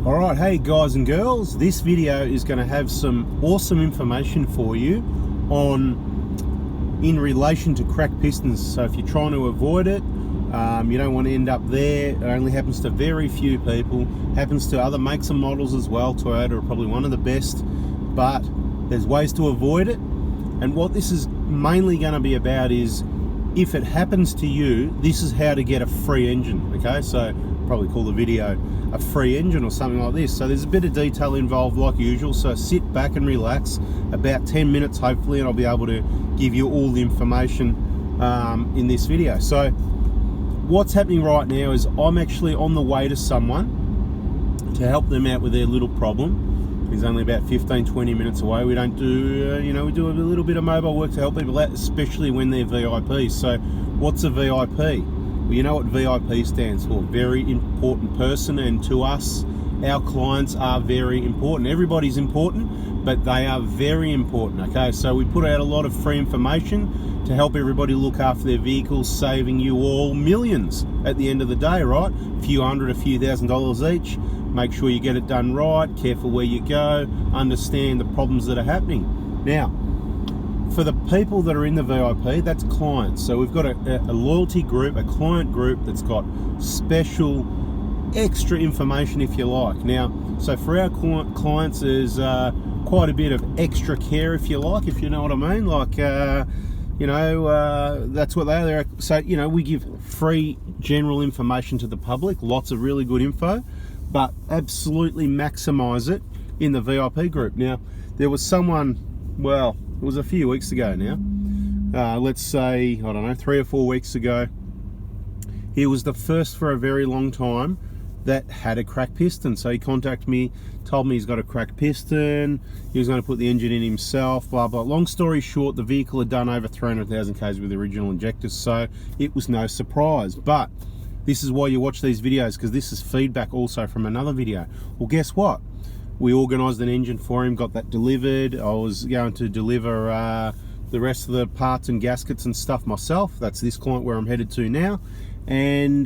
Alright, hey guys and girls, this video is going to have some awesome information for you in relation to cracked pistons. So if you're trying to avoid it, you don't want to end up there. It only happens to very few people, happens to other makes and models as well. Toyota are probably one of the best, but there's ways to avoid it. And what this is mainly going to be about is, if it happens to you, this is how to get a free engine. Okay, so probably call the video a free engine or something like this. So there's a bit of detail involved like usual, so sit back and relax, about 10 minutes hopefully, and I'll be able to give you all the information in this video. So what's happening right now is I'm actually on the way to someone to help them out with their little problem. He's only about 15-20 minutes away. We don't do, we do a little bit of mobile work to help people out, especially when they're VIPs. So what's a VIP? Well, you know what VIP stands for, very important person, and to us, our clients are very important. Everybody's important, but they are very important, okay? So we put out a lot of free information to help everybody look after their vehicles, saving you all millions at the end of the day, right? A few hundred, a few $1,000s each. Make sure you get it done right, careful where you go, understand the problems that are happening. Now, for the people that are in the VIP, that's clients. So we've got a loyalty group, a client group that's got special extra information, if you like. Now, so for our clients, there's quite a bit of extra care, if you like, if you know what I mean. Like, that's what they are. So, we give free general information to the public, lots of really good info, but absolutely maximize it in the VIP group. Now, there was someone, well, it was a few weeks ago now, let's say, I don't know, 3 or 4 weeks ago. He was the first for a very long time that had a cracked piston. So he contacted me, told me he's got a cracked piston, he was going to put the engine in himself, blah blah. Long story short, the vehicle had done over 300,000 k's with the original injectors, so it was no surprise. But this is why you watch these videos, because this is feedback also from another video. Well, guess what? We organised an engine for him, got that delivered. I was going to deliver the rest of the parts and gaskets and stuff myself. That's this client where I'm headed to now. And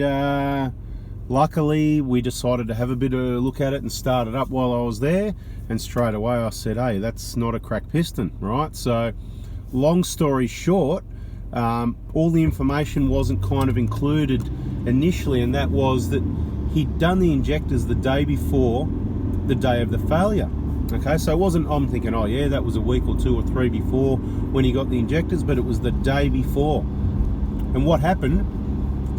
luckily, we decided to have a bit of a look at it and start it up while I was there. And straight away I said, hey, that's not a cracked piston, right? So long story short, all the information wasn't kind of included initially, and that was that he'd done the injectors the day before the day of the failure. Okay, so it wasn't, I'm thinking, oh yeah, that was a week or 2 or 3 before when he got the injectors, but it was the day before. And what happened,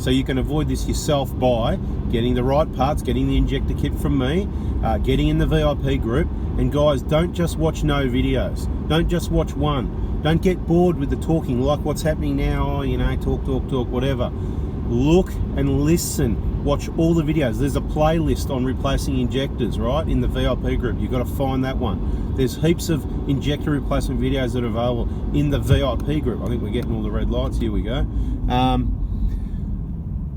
so you can avoid this yourself by getting the right parts, getting the injector kit from me, getting in the VIP group. And guys, don't just watch no videos, don't just watch one, don't get bored with the talking like what's happening now, talk, whatever. Look and listen, watch all the videos. There's a playlist on replacing injectors, right, in the VIP group. You've got to find that one. There's heaps of injector replacement videos that are available in the VIP group. I think we're getting all the red lights, here we go.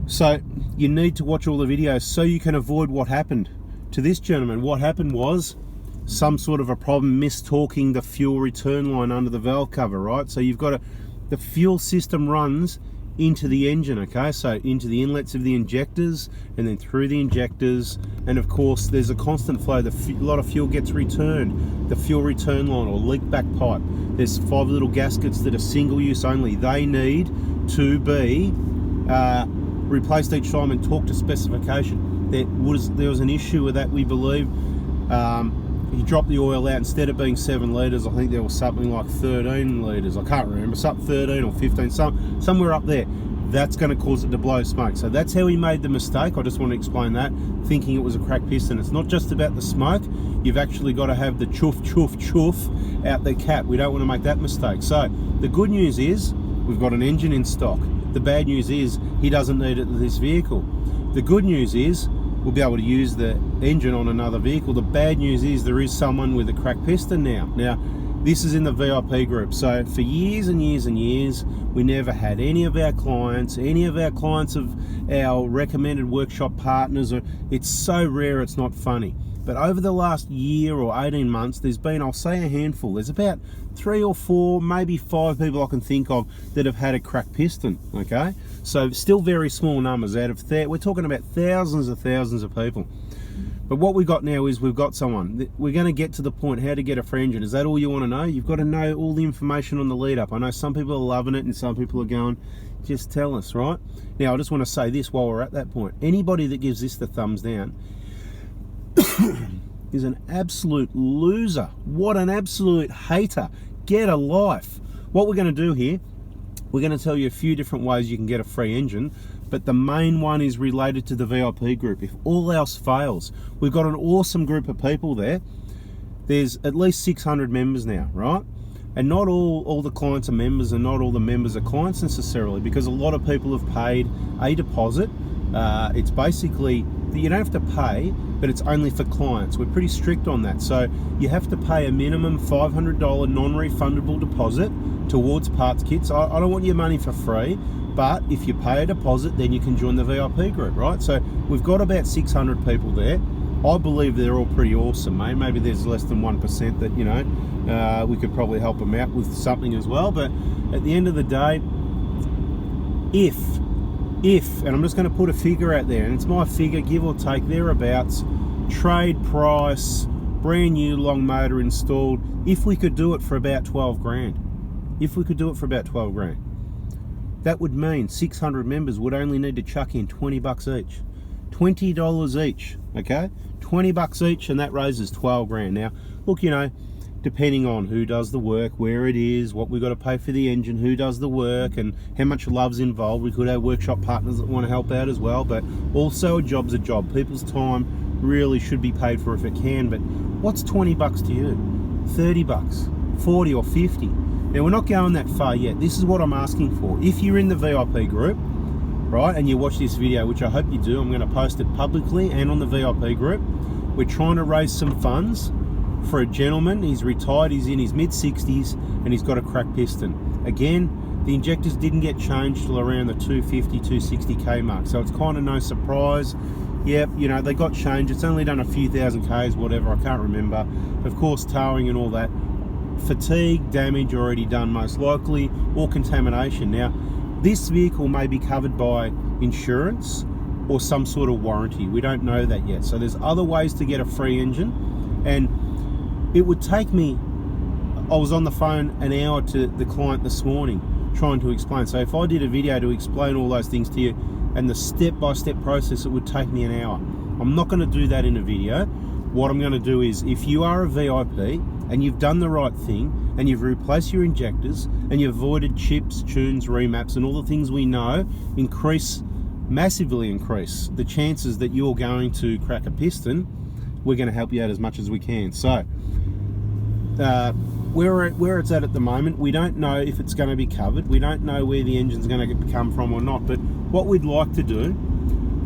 So you need to watch all the videos so you can avoid what happened to this gentleman. What happened was some sort of a problem mistalking the fuel return line under the valve cover, right? So you've got the fuel system runs into the engine, okay, so into the inlets of the injectors and then through the injectors, and of course there's a constant flow. A lot of fuel gets returned, the fuel return line or leak back pipe. There's 5 little gaskets that are single use only. They need to be replaced each time and talk to specification. There was an issue with that, we believe. He dropped the oil out. Instead of being 7 litres, I think there was something like 13 litres. I can't remember, something 13 or 15, somewhere up there. That's going to cause it to blow smoke. So that's how he made the mistake. I just want to explain that, thinking it was a cracked piston. It's not just about the smoke. You've actually got to have the chuff out the cap. We don't want to make that mistake. So the good news is we've got an engine in stock. The bad news is he doesn't need it with this vehicle. The good news is we'll be able to use the engine on another vehicle. The bad news is there is someone with a cracked piston now. Now, this is in the VIP group. So for years and years and years, we never had any of our clients of our recommended workshop partners. It's so rare, it's not funny. But over the last year or 18 months, there's been, I'll say, a handful. There's about 3 or 4, maybe 5 people I can think of that have had a cracked piston, okay? So still very small numbers out of, we're talking about thousands of people. But what we got now is we've got someone. We're going to get to the point, how to get a free engine. Is that all you want to know? You've got to know all the information on the lead up. I know some people are loving it and some people are going, just tell us, right? Now, I just want to say this while we're at that point. Anybody that gives this the thumbs down is an absolute loser. What an absolute hater. Get a life. What we're going to do here, we're going to tell you a few different ways you can get a free engine, but the main one is related to the VIP group. If all else fails, we've got an awesome group of people there. There's at least 600 members now, right? And not all the clients are members, and not all the members are clients necessarily, because a lot of people have paid a deposit. It's basically, you don't have to pay, but it's only for clients. We're pretty strict on that. So you have to pay a minimum $500 non-refundable deposit towards parts kits. I don't want your money for free, but if you pay a deposit, then you can join the VIP group, right? So we've got about 600 people there. I believe they're all pretty awesome, mate. Maybe there's less than 1% that, you know, we could probably help them out with something as well. But at the end of the day, if, and I'm just going to put a figure out there, and it's my figure, give or take, thereabouts, trade price, brand new long motor installed, if we could do it for about 12 grand. If we could do it for about 12 grand. That would mean 600 members would only need to chuck in 20 bucks each. $20 each, okay? 20 bucks each, and that raises 12 grand. Now, look, you know, depending on who does the work, where it is, what we've got to pay for the engine, who does the work, and how much love's involved. We could have workshop partners that want to help out as well, but also a job's a job. People's time really should be paid for if it can, but what's 20 bucks to you? 30 bucks, 40 or 50? Now, we're not going that far yet. This is what I'm asking for. If you're in the VIP group, right, and you watch this video, which I hope you do, I'm going to post it publicly and on the VIP group. We're trying to raise some funds for a gentleman. He's retired, he's in his mid-60s, and he's got a cracked piston. Again, the injectors didn't get changed till around the 250, 260k mark, so it's kind of no surprise. Yep, you know, they got changed. It's only done a few thousand k's, whatever, I can't remember. Of course, towing and all that. Fatigue, damage already done most likely, or contamination. Now, this vehicle may be covered by insurance or some sort of warranty. We don't know that yet. So there's other ways to get a free engine, and it would take me, I was on the phone an hour to the client this morning trying to explain. So if I did a video to explain all those things to you and the step-by-step process, it would take me an hour. I'm not going to do that in a video. What I'm going to do is, if you are a VIP and you've done the right thing and you've replaced your injectors and you've avoided chips, tunes, remaps, and all the things we know massively increase the chances that you're going to crack a piston, we're going to help you out as much as we can. So where it's at the moment, we don't know if it's going to be covered. We don't know where the engine's going to come from or not, but what we'd like to do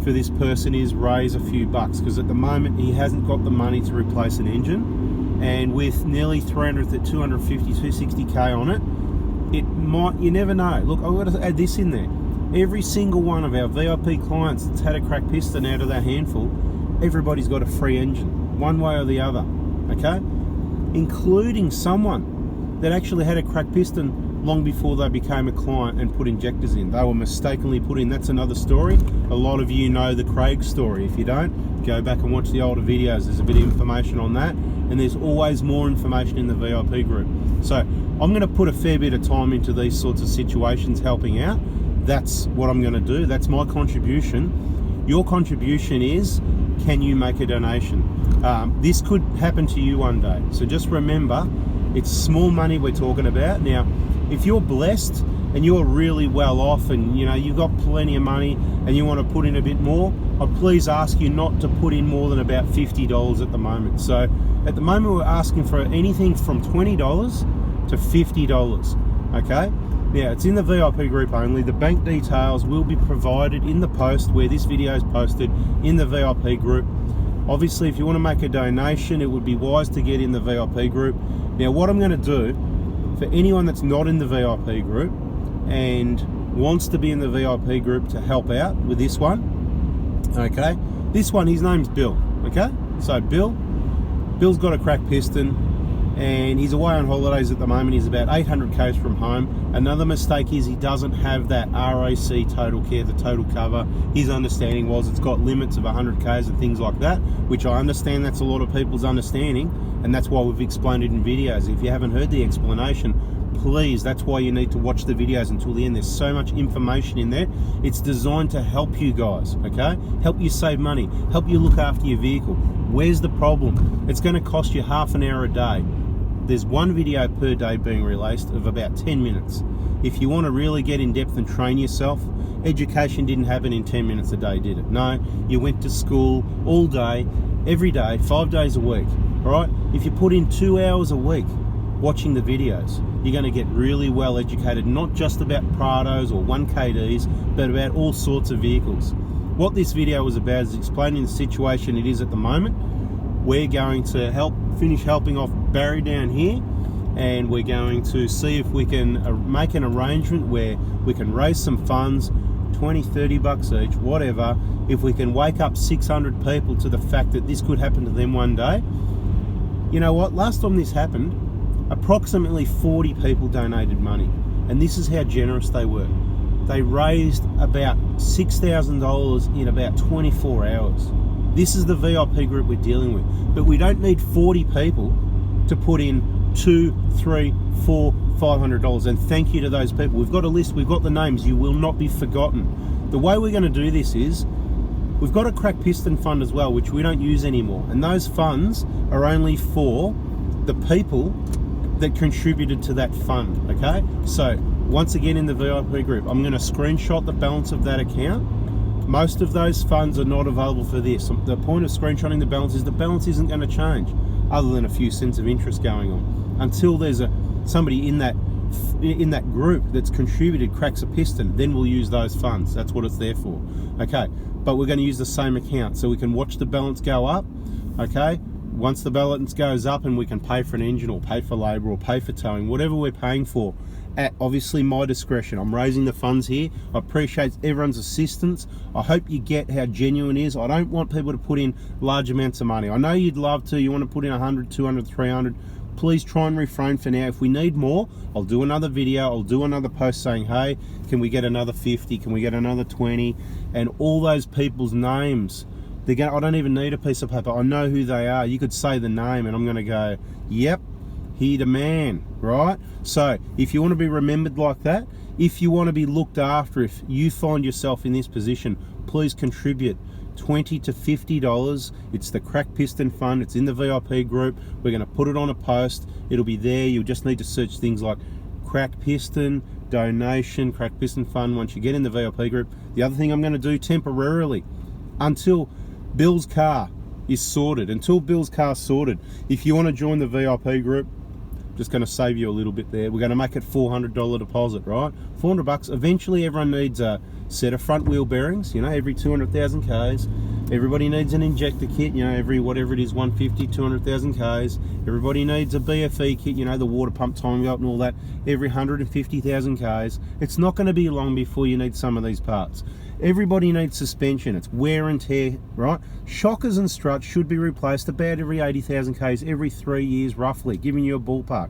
for this person is raise a few bucks, because at the moment he hasn't got the money to replace an engine, and with nearly 300 to 250, 260k on it, it might, you never know. Look, I've got to add this in there. Every single one of our VIP clients that's had a cracked piston out of that handful, everybody's got a free engine, one way or the other, okay? Including someone that actually had a cracked piston long before they became a client and put injectors in. They were mistakenly put in. That's another story. A lot of you know the Craig story. If you don't, go back and watch the older videos. There's a bit of information on that, and there's always more information in the VIP group. So I'm going to put a fair bit of time into these sorts of situations, helping out. That's what I'm going to do. That's my contribution. Your contribution is, can you make a donation? This could happen to you one day. So just remember, it's small money we're talking about. Now, if you're blessed and you're really well off and you know you've got plenty of money and you want to put in a bit more, I'd please ask you not to put in more than about $50 at the moment. So at the moment we're asking for anything from $20 to $50, okay? Now, it's in the VIP group only. The bank details will be provided in the post where this video is posted in the VIP group. Obviously, if you want to make a donation, it would be wise to get in the VIP group. Now, what I'm going to do, for anyone that's not in the VIP group and wants to be in the VIP group to help out with this one, okay? This one, his name's Bill, okay? So Bill's got a cracked piston. and he's away on holidays at the moment. He's about 800 k's from home. Another mistake is he doesn't have that RAC total care, the total cover. His understanding was it's got limits of 100 k's and things like that, which I understand that's a lot of people's understanding, and that's why we've explained it in videos. If you haven't heard the explanation, please, that's why you need to watch the videos until the end. There's so much information in there. It's designed to help you guys, okay? Help you save money, help you look after your vehicle. Where's the problem? It's going to cost you half an hour a day. There's one video per day being released of about 10 minutes. If you want to really get in depth and train yourself, education didn't happen in 10 minutes a day, did it? No, you went to school all day, every day, 5 days a week, all right? If you put in 2 hours a week watching the videos, you're going to get really well educated, not just about Prados or 1KDs, but about all sorts of vehicles. What this video was about is explaining the situation it is at the moment. We're going to finish helping off Barry down here, and we're going to see if we can make an arrangement where we can raise some funds, 20, 30 bucks each, whatever, if we can wake up 600 people to the fact that this could happen to them one day. You know what, last time this happened, approximately 40 people donated money, and this is how generous they were. They raised about $6,000 in about 24 hours. This is the VIP group we're dealing with, but we don't need 40 people to put in $200, $300, $400, $500, and thank you to those people. We've got a list, we've got the names, you will not be forgotten. The way we're going to do this is, we've got a crack piston fund as well, which we don't use anymore, and those funds are only for the people that contributed to that fund, okay? So once again, in the VIP group, I'm going to screenshot the balance of that account. Most of those funds are not available for this. The point of screenshotting the balance is the balance isn't going to change, other than a few cents of interest going on, until there's somebody in that group that's contributed cracks a piston. Then we'll use those funds. That's what it's there for, okay? But we're going to use the same account so we can watch the balance go up, okay? Once the balance goes up, and we can pay for an engine or pay for labour or pay for towing, whatever we're paying for, at obviously my discretion. I'm raising the funds here. I appreciate everyone's assistance. I hope you get how genuine it is. I don't want people to put in large amounts of money. I know you'd love to. You want to put in 100, 200, 300. Please try and refrain for now. If we need more, I'll do another video. I'll do another post saying, hey, can we get another 50? Can we get another 20? And all those people's names, I don't even need a piece of paper. I know who they are. You could say the name and I'm going to go, yep, he the man, right? So if you want to be remembered like that, if you want to be looked after, if you find yourself in this position, please contribute $20 to $50. It's the Crack Piston Fund. It's in the VIP group. We're going to put it on a post. It'll be there. You'll just need to search things like Crack Piston donation, Crack Piston Fund once you get in the VIP group. The other thing I'm going to do temporarily, until Bill's car is sorted, if you want to join the VIP group, just going to save you a little bit there. We're going to make it $400 deposit, right? 400 bucks. Eventually everyone needs a set of front wheel bearings, you know, every 200,000 Ks. Everybody needs an injector kit, you know, every whatever it is, 150, 200,000 Ks. Everybody needs a BFE kit, you know, the water pump timing belt and all that, every 150,000 Ks. It's not going to be long before you need some of these parts. Everybody needs suspension. It's wear and tear, right? Shockers and struts should be replaced about every 80,000 Ks, every 3 years roughly, giving you a ballpark.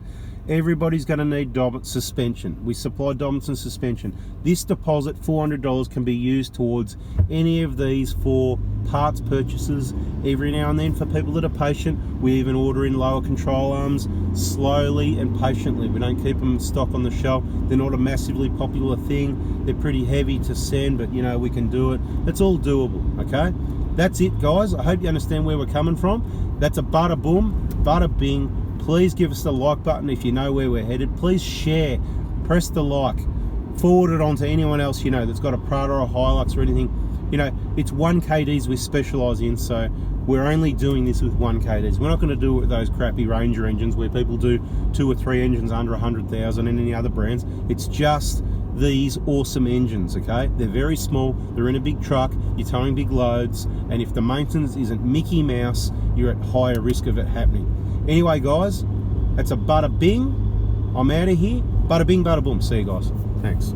Everybody's going to need suspension. We supply Dobinson suspension. This deposit, $400, can be used towards any of these for parts purchases. Every now and then, for people that are patient, we even order in lower control arms slowly and patiently. We don't keep them in stock on the shelf. They're not a massively popular thing. They're pretty heavy to send, but you know, we can do it. It's all doable, okay? That's it, guys. I hope you understand where we're coming from. That's a bada boom, bada bing. Please give us the like button if you know where we're headed. Please share, press the like, forward it on to anyone else you know that's got a Prado or a Hilux or anything. You know, it's 1KDs we specialise in, so we're only doing this with 1KDs. We're not going to do it with those crappy Ranger engines where people do 2 or 3 engines under 100,000 and any other brands. It's just these awesome engines, okay? They're very small, they're in a big truck, you're towing big loads, and if the maintenance isn't Mickey Mouse, you're at higher risk of it happening. Anyway, guys, that's a bada bing. I'm out of here. Bada bing, bada boom. See you guys. Thanks.